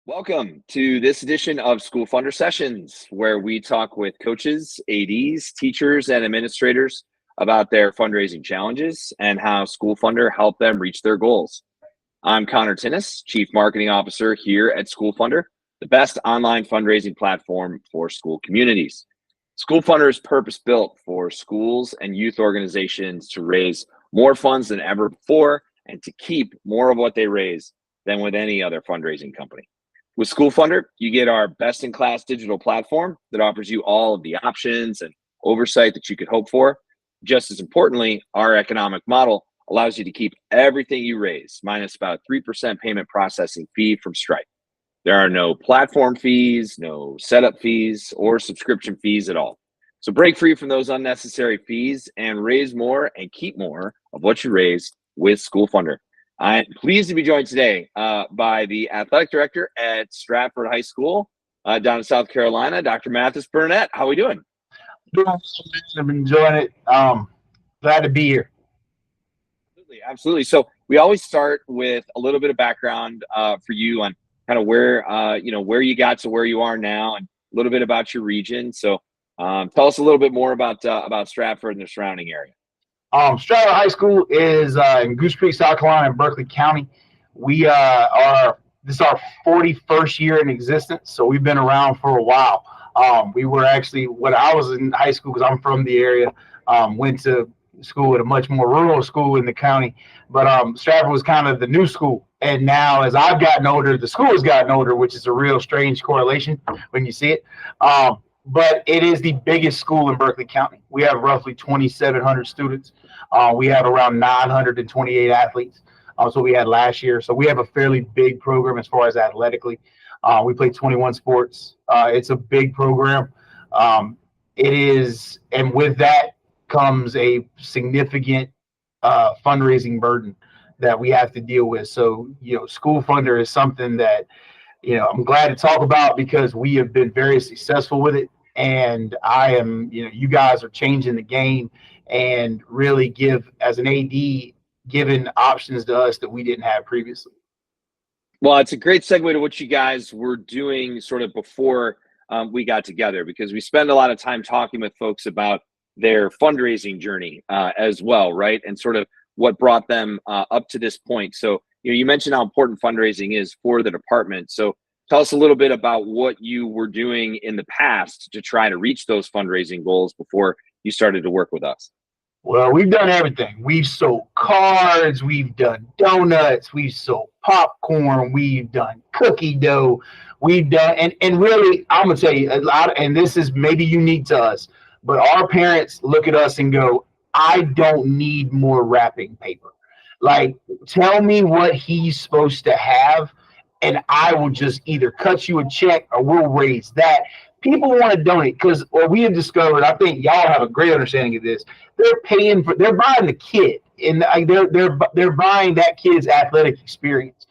Welcome to this edition of Schoolfundr Sessions, where we talk with coaches, ADs, teachers, and administrators about their fundraising challenges and how Schoolfundr helped them reach their goals. I'm Connor Tinnis, Chief Marketing Officer here at Schoolfundr, the best online fundraising platform for school communities. Schoolfundr is purpose-built for schools and youth organizations to raise more funds than ever before and to keep more of what they raise than with any other fundraising company. With Schoolfundr, you get our best-in-class digital platform that offers you all of the options and oversight that you could hope for. Just as importantly, our economic model allows you to keep everything you raise, minus about 3% payment processing fee from Stripe. There are no platform fees, no setup fees, or subscription fees at all. So break free from those unnecessary fees and raise more and keep more of what you raise with Schoolfundr. I'm pleased to be joined today by the athletic director at Stradford High School down in South Carolina, Dr. Mathis Burnette. How are we doing? I'm enjoying it. Glad to be here. Absolutely. So we always start with a little bit of background for you on kind of where where you got to where you are now, and a little bit about your region. So tell us a little bit more about Stradford and the surrounding area. Stradford High School is in Goose Creek, South Carolina, in Berkeley County. We this is our 41st year in existence, so we've been around for a while. We were actually, when I was in high school, because I'm from the area, went to school at a much more rural school in the county, but Stradford was kind of the new school. And now, as I've gotten older, the school has gotten older, which is a real strange correlation when you see it. But it is the biggest school in Berkeley County. We have roughly 2,700 students. We have around 928 athletes. So we had last year. So we have a fairly big program as far as athletically. We play 21 sports. It's a big program. It is, and with that comes a significant fundraising burden that we have to deal with. So, Schoolfundr is something that, I'm glad to talk about because we have been very successful with it. And I am, you guys are changing the game and really give, as an AD, given options to us that we didn't have previously. Well, it's a great segue to what you guys were doing sort of before we got together, because we spend a lot of time talking with folks about their fundraising journey as well, right? And sort of what brought them up to this point. So, you mentioned how important fundraising is for the department. So tell us a little bit about what you were doing in the past to try to reach those fundraising goals before you started to work with us. Well, we've done everything. We've sold cards, we've done donuts, we've sold popcorn, we've done cookie dough, we've done, and really, I'm gonna tell you a lot, and this is maybe unique to us, but our parents look at us and go, I don't need more wrapping paper. Like, tell me what he's supposed to have, and I will just either cut you a check or we'll raise that. People want to donate because what we have discovered, I think y'all have a great understanding of this. They're buying the kid, and they're buying that kid's athletic experience.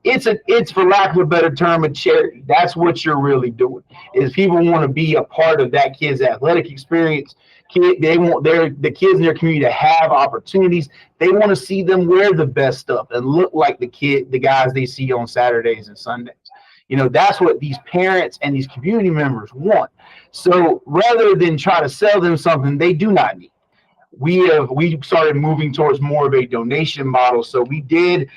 It's for lack of a better term, a charity. That's what you're really doing. Is people want to be a part of that kid's athletic experience. They want the kids in their community to have opportunities. They want to see them wear the best stuff and look like the guys they see on Saturdays and Sundays. That's what these parents and these community members want. So rather than try to sell them something they do not need, we started moving towards more of a donation model. So we did.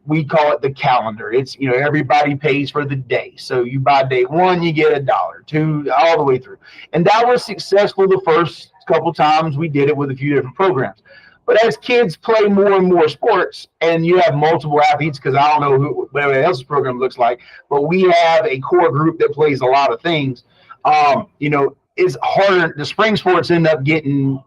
We call it the calendar. It's, everybody pays for the day. So you buy day one, you get $1, $2, all the way through. And that was successful the first couple times we did it with a few different programs. But as kids play more and more sports, and you have multiple athletes, because I don't know what everybody else's program looks like, but we have a core group that plays a lot of things. It's harder. The spring sports end up getting,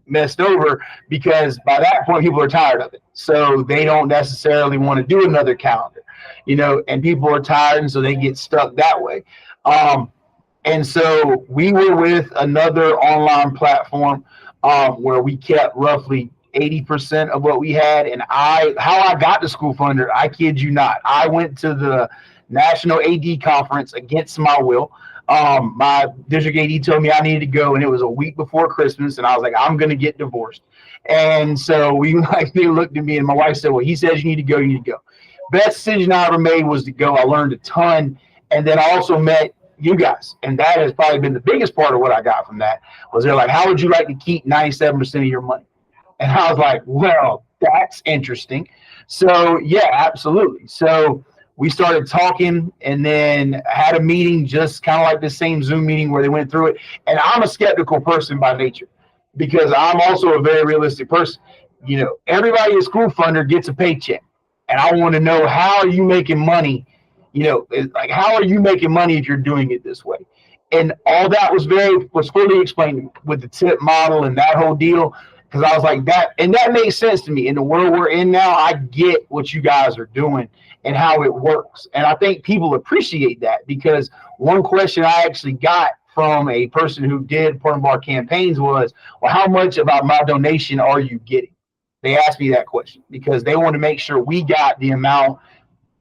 messed over because by that point people are tired of it. So they don't necessarily want to do another calendar, and people are tired, and so they get stuck that way. And so we were with another online platform where we kept roughly 80% of what we had. And how I got to Schoolfundr, I kid you not, I went to the National AD Conference against my will. My district AD told me I needed to go, and it was a week before Christmas, and I was like, I'm going to get divorced. And so they looked at me, and my wife said, well, he says you need to go, you need to go. best decision I ever made was to go. I learned a ton. And then I also met you guys. And that has probably been the biggest part of what I got from that was they're like, how would you like to keep 97% of your money? And I was like, well, that's interesting. So yeah, absolutely. So we started talking and then had a meeting, just kind of like the same Zoom meeting where they went through it. And I'm a skeptical person by nature because I'm also a very realistic person. You know, everybody at Schoolfundr gets a paycheck. And I want to know, how are you making money? You know, like, how are you making money if you're doing it this way? And all that was fully explained with the tip model and that whole deal. Because I was like that, and that makes sense to me. In the world we're in now, I get what you guys are doing and how it works. And I think people appreciate that, because one question I actually got from a person who did part of our campaigns was, well, how much about my donation are you getting? They asked me that question because they wanted to make sure we got the amount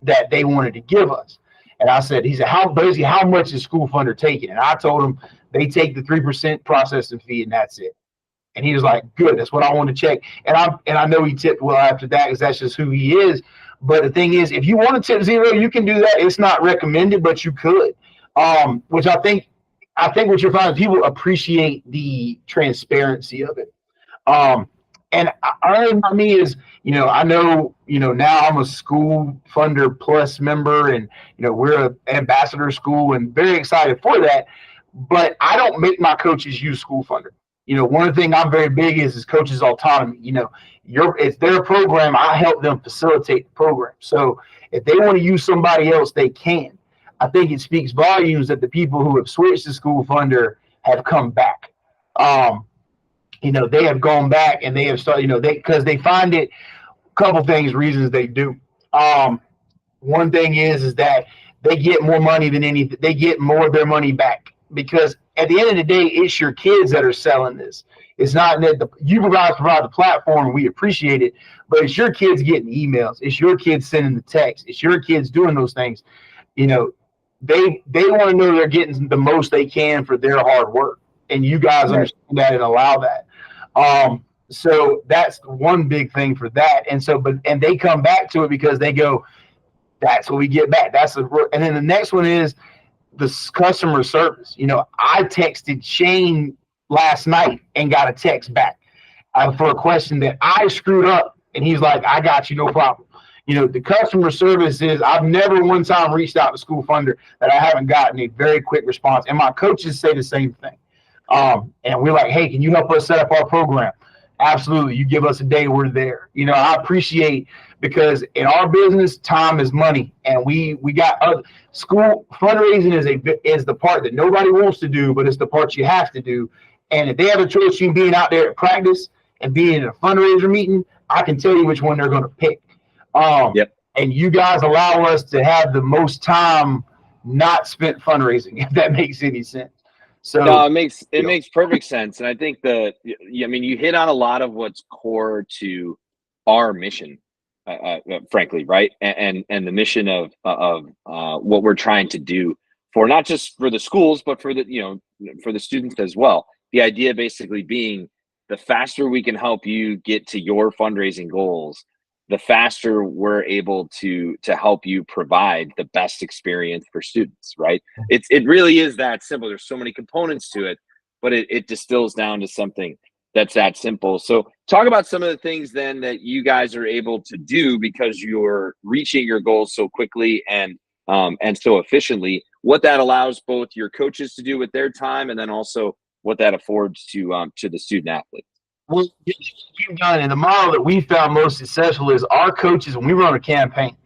that they wanted to give us. And I said, how much is Schoolfundr taking? And I told him they take the 3% processing fee and that's it. And he was like, good, that's what I want to check. And I know he tipped well after that because that's just who he is. But the thing is, if you want to tip zero, you can do that. It's not recommended, but you could. Which I think what you're finding, people appreciate the transparency of it. And for me is, I know, now I'm a Schoolfundr Plus member, and, we're an ambassador school and very excited for that. But I don't make my coaches use Schoolfundr. One of the things I'm very big is coaches' autonomy. It's their program. I help them facilitate the program. So if they want to use somebody else, they can. I think it speaks volumes that the people who have switched to Schoolfundr have come back. They have gone back and they have started, because they find it, a couple things, reasons they do. One thing is that they get more money than anything. They get more of their money back, because at the end of the day, it's your kids that are selling this. It's not that you provide the platform, and we appreciate it, but it's your kids getting emails. It's your kids sending the text. It's your kids doing those things. They want to know they're getting the most they can for their hard work, and you guys understand that and allow that. So that's one big thing for that. And they come back to it because they go, that's what we get back. And then the next one is the customer service. I texted Shane last night and got a text back for a question that I screwed up, and he's like, I got you, no problem. The customer service is, I've never one time reached out to Schoolfundr that I haven't gotten a very quick response, and my coaches say the same thing. And we're like, hey, can you help us set up our program? Absolutely. You give us a day, we're there. I appreciate, because in our business, time is money, and we got school fundraising is the part that nobody wants to do, but it's the part you have to do. And if they have a choice between being out there at practice and being in a fundraiser meeting, I can tell you which one they're going to pick. And you guys allow us to have the most time not spent fundraising, if that makes any sense. So no, it makes perfect sense. And I think you hit on a lot of what's core to our mission, frankly, right? And the mission of what we're trying to do for not just for the schools, but for the students as well. The idea basically being, the faster we can help you get to your fundraising goals, the faster we're able to help you provide the best experience for students, right? It really is that simple. There's so many components to it, but it distills down to something that's that simple. So talk about some of the things then that you guys are able to do because you're reaching your goals so quickly and so efficiently, what that allows both your coaches to do with their time, and then also what that affords to the student athletes. Well, we've done, and the model that we found most successful is our coaches, when we run a campaign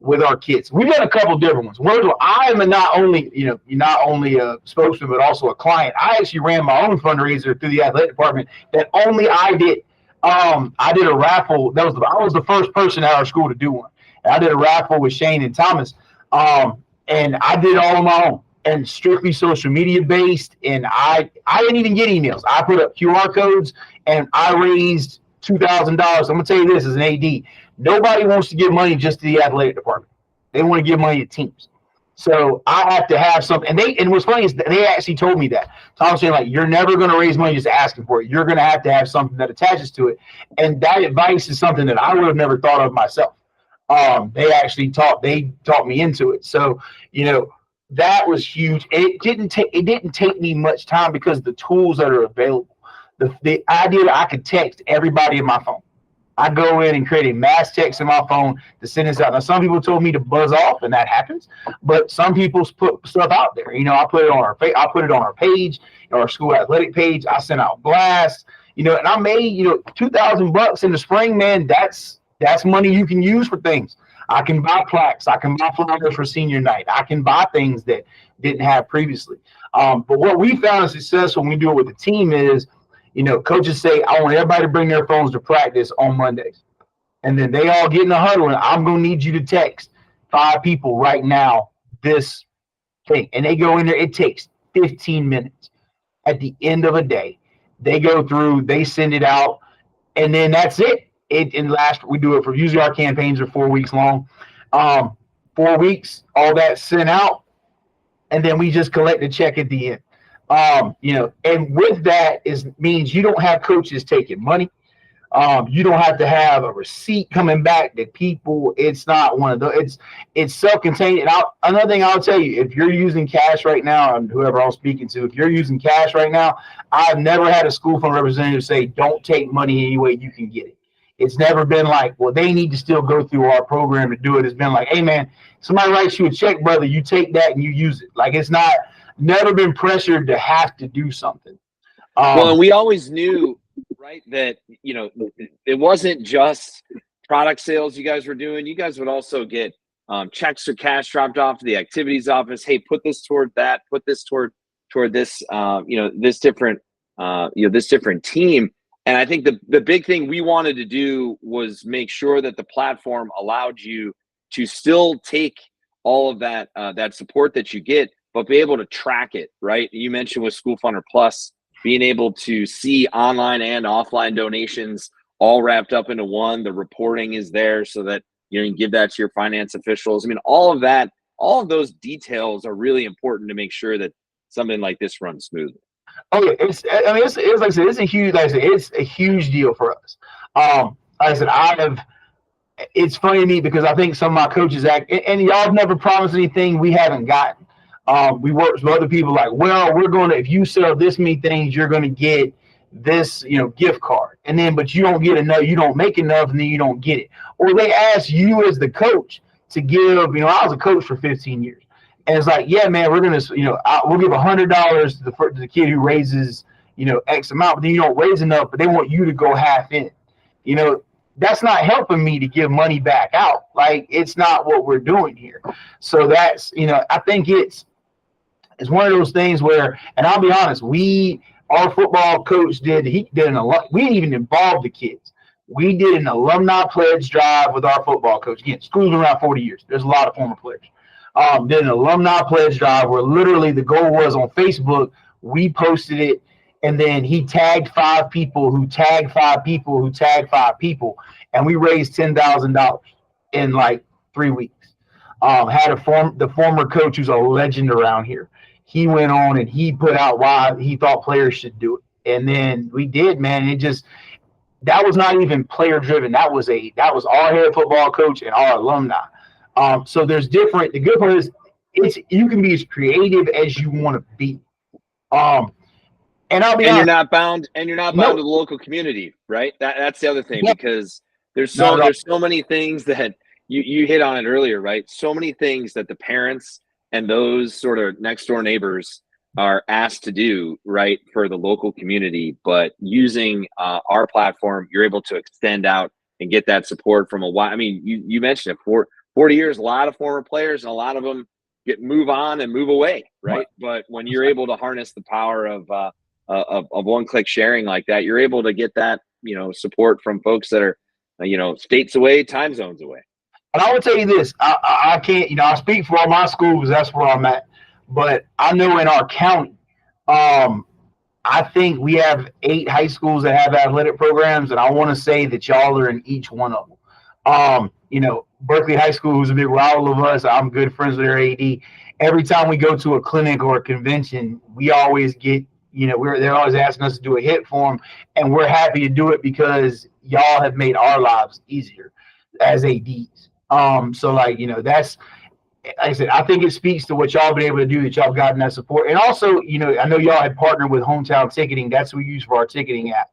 with our kids. We've done a couple different ones. One is, I am not only a spokesman, but also a client. I actually ran my own fundraiser through the athletic department that only I did. I did a raffle. I was the first person at our school to do one. And I did a raffle with Shane and Thomas, and I did it all on my own, and strictly social media based. And I didn't even get emails. I put up QR codes, and I raised $2,000. I'm gonna tell you this as an AD, nobody wants to give money just to the athletic department. They want to give money to teams. So I have to have something. And what's funny is they actually told me that. Tom saying, like, you're never going to raise money just asking for it. You're going to have something that attaches to it. And that advice is something that I would have never thought of myself. They actually taught me into it. So, that was huge. It didn't take me much time because the tools that are available. The idea that I could text everybody in my phone. I go in and create a mass text in my phone to send this out. Now, some people told me to buzz off, and that happens. But some people put stuff out there. I put it on our page, our school athletic page. I sent out blasts. And I made $2,000 in the spring. Man, that's money you can use for things. I can buy plaques. I can buy flyers for senior night. I can buy things that didn't have previously. But what we found successful when we do it with the team is, coaches say, I want everybody to bring their phones to practice on Mondays. And then they all get in the huddle, and I'm going to need you to text 5 people right now this thing. And they go in there. It takes 15 minutes. At the end of a day, they go through, they send it out, and then that's it. We do it for, usually our campaigns are 4 weeks long. 4 weeks, all that sent out, and then we just collect the check at the end. And with that means you don't have coaches taking money. You don't have to have a receipt coming back to people. It's not one of those. It's self-contained. And another thing I'll tell you, if you're using cash right now, and whoever I'm speaking to, if you're using cash right now, I've never had a school fund representative say, don't take money any way you can get it. It's never been like, well, they need to still go through our program to do it. It's been like, hey, man, somebody writes you a check, brother, you take that and you use it. Like, it's never been pressured to have to do something. Well, and we always knew, right, that, it wasn't just product sales you guys were doing. You guys would also get checks or cash dropped off to the activities office. Hey, put this toward that, put this toward this, this different team. And I think the big thing we wanted to do was make sure that the platform allowed you to still take all of that that support that you get, but be able to track it, right? You mentioned with Schoolfundr Plus, being able to see online and offline donations all wrapped up into one. The reporting is there so that you can give that to your finance officials. I mean, all of those details are really important to make sure that something like this runs smoothly. Oh yeah, it's like I said, it's a huge deal for us. Like I said, it's funny to me because I think some of my coaches and y'all have never promised anything we haven't gotten. We work with other people like, well, if you sell this many things, you're gonna get this, gift card. And then, but you don't get enough, you don't make enough, and then you don't get it. Or they ask you as the coach to give, I was a coach for 15 years. And it's like, yeah, man, we're going to, we'll give $100 to the kid who raises, X amount, but then you don't raise enough, but they want you to go half in. That's not helping me to give money back out. Like, it's not what we're doing here. So that's, I think it's one of those things where, and I'll be honest, our football coach we didn't even involve the kids. We did an alumni pledge drive with our football coach. Again, school's been around 40 years. There's a lot of former players. Did an alumni pledge drive where literally the goal was on Facebook. We posted it, and then he tagged 5 people who tagged 5 people who tagged 5 people, and we raised $10,000 in like 3 weeks. Had the former coach who's a legend around here. He went on and he put out why he thought players should do it, and then we did, man. That was not even player driven. That was our head football coach and our alumni. So there's different. The good part is you can be as creative as you want to be. And I'll be honest, you're not bound to the local community, right? That's the other thing, because there's so many things that you hit on it earlier, right? So many things that the parents and those sort of next door neighbors are asked to do, right, for the local community. But using our platform, you're able to extend out and get that support from you mentioned it, for 40 years, a lot of former players, and a lot of them move on and move away, right? But when you're able to harness the power of one-click sharing like that, you're able to get that, support from folks that are, states away, time zones away. And I will tell you this, I can't, I speak for all my schools, that's where I'm at. But I know in our county, I think we have 8 high schools that have athletic programs, and I want to say that y'all are in each one of them. Berkeley High School, who's a big rival of us, I'm good friends with their AD. Every time we go to a clinic or a convention, we always get, they're always asking us to do a hit for them, and we're happy to do it because y'all have made our lives easier as ADs. So like, that's, like I said, I think it speaks to what y'all been able to do, that y'all gotten that support. And also, I know y'all had partnered with Hometown Ticketing. That's what we use for our ticketing app.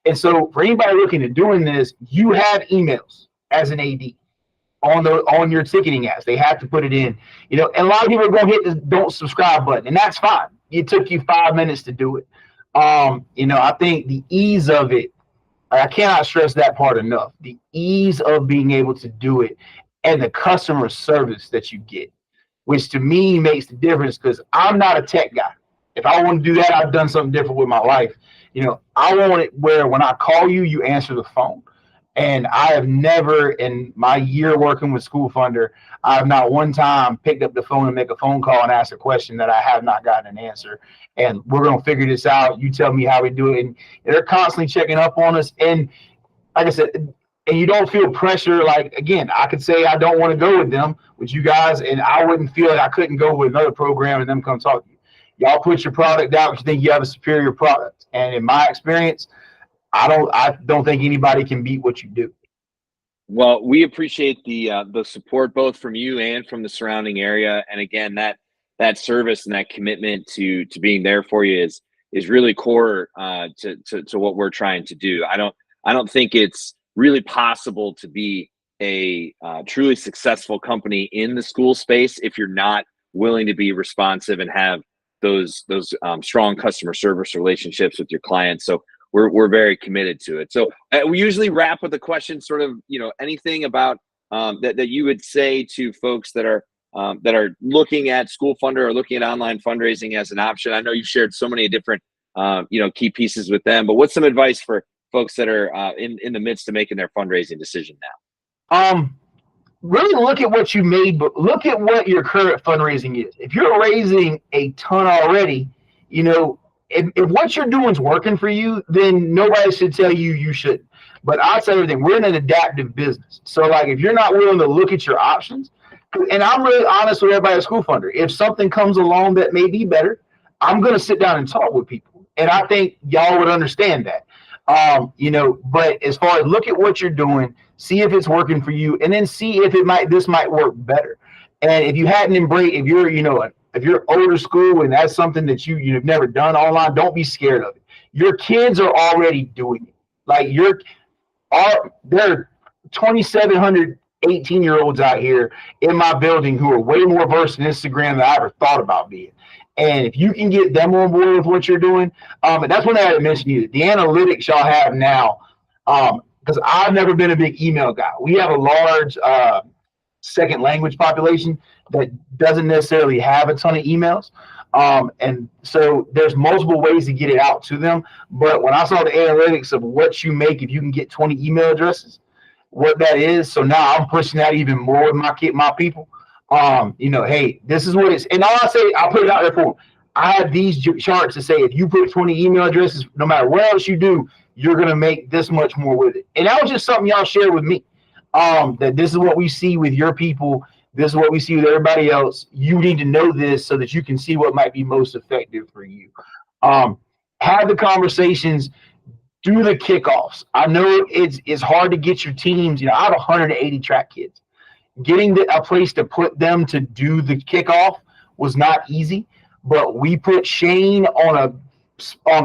And so for anybody looking at doing this, you have emails as an AD on your ticketing apps. They have to put it in, and a lot of people are going to hit the don't subscribe button, and that's fine. It took you 5 minutes to do it. I think the ease of it, I cannot stress that part enough. The ease of being able to do it and the customer service that you get, which to me makes the difference, because I'm not a tech guy. If I want to do that, I've done something different with my life. I want it where when I call you, you answer the phone. And I have never, in my year working with Schoolfundr, I have not one time picked up the phone and make a phone call and ask a question that I have not gotten an answer. And we're going to figure this out. You tell me how we do it. And they're constantly checking up on us. And like I said, and you don't feel pressure. Like, again, I could say I don't want to go with them, with you guys, and I wouldn't feel like I couldn't go with another program and them come talk to you. Y'all put your product out, but you think you have a superior product. And in my experience, I don't think anybody can beat what you do. Well, we appreciate the support both from you and from the surrounding area. And again, that service and that commitment to being there for you is really core to what we're trying to do. I don't think it's really possible to be a truly successful company in the school space if you're not willing to be responsive and have those strong customer service relationships with your clients. So we're very committed to it. So we usually wrap with a question, sort of, anything about that you would say to folks that are looking at Schoolfundr or looking at online fundraising as an option. I know you shared so many different key pieces with them, but what's some advice for folks that are in the midst of making their fundraising decision now? Really look at what you made, but look at what your current fundraising is. If you're raising a ton already, if what you're doing is working for you, then nobody should tell you you shouldn't. But I'll tell you everything, we're in an adaptive business. So like, if you're not willing to look at your options, and I'm really honest with everybody at Schoolfundr, if something comes along that may be better, I'm going to sit down and talk with people. And I think y'all would understand that. But as far as look at what you're doing, see if it's working for you, and then see if this might work better. And if you hadn't embraced, if you're older school and that's something that you've never done online, don't be scared of it. Your kids are already doing it. Like there are 2,700 18-year-olds out here in my building who are way more versed in Instagram than I ever thought about being. And if you can get them on board with what you're doing, and that's one thing I didn't mention either, the analytics y'all have now, because I've never been a big email guy. We have a large second language population that doesn't necessarily have a ton of emails. And so there's multiple ways to get it out to them. But when I saw the analytics of what you make if you can get 20 email addresses, what that is, so now I'm pushing that even more with my people. Hey, this is what it's, and all I say, I'll put it out there for them. I have these charts to say if you put 20 email addresses, no matter what else you do, you're gonna make this much more with it. And that was just something y'all shared with me. That this is what we see with your people. This is what we see with everybody else. You need to know this so that you can see what might be most effective for you. Have the conversations, do the kickoffs. I know it's hard to get your teams. I have 180 track kids. Getting a place to put them to do the kickoff was not easy, but we put Shane on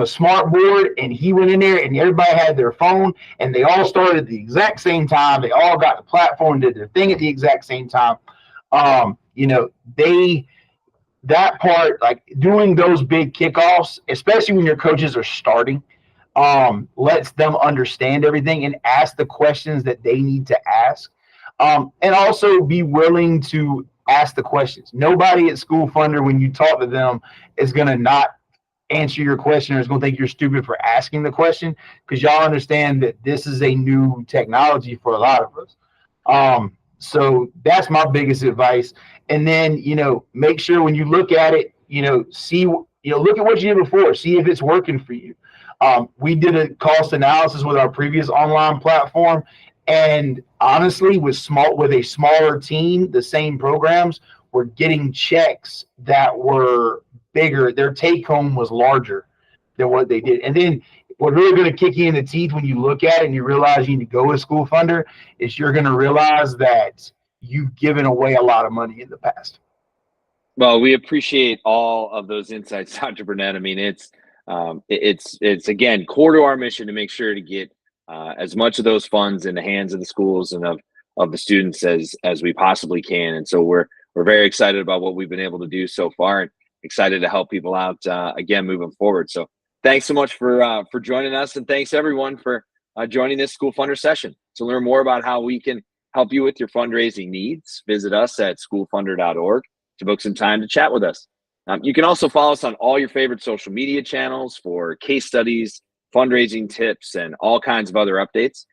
a smart board, and he went in there, and everybody had their phone, and they all started at the exact same time. They all got the platform and did their thing at the exact same time. That part, like doing those big kickoffs, especially when your coaches are starting, lets them understand everything and ask the questions that they need to ask. And also be willing to ask the questions. Nobody at Schoolfundr, when you talk to them, is going to not answer your question or is going to think you're stupid for asking the question, because y'all understand that this is a new technology for a lot of us. So that's my biggest advice. And then, make sure when you look at it, see, look at what you did before, see if it's working for you. We did a cost analysis with our previous online platform, and honestly, with a smaller team, the same programs were getting checks that were bigger. Their take home was larger than what they did. And then what's really going to kick you in the teeth when you look at it and you realize you need to go with Schoolfundr is you're going to realize that you've given away a lot of money in the past. Well, we appreciate all of those insights, Dr. Burnette. I mean, it's again core to our mission to make sure to get as much of those funds in the hands of the schools and of the students as we possibly can. And so we're very excited about what we've been able to do so far, and excited to help people out again moving forward. So thanks so much for joining us, and thanks everyone for joining this Schoolfundr session. To learn more about how we can help you with your fundraising needs, visit us at schoolfundr.org to book some time to chat with us. You can also follow us on all your favorite social media channels for case studies, fundraising tips, and all kinds of other updates.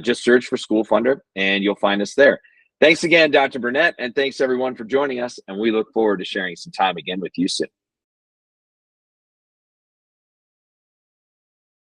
Just search for Schoolfundr and you'll find us there. Thanks again, Dr. Burnette, and thanks everyone for joining us. And we look forward to sharing some time again with you soon.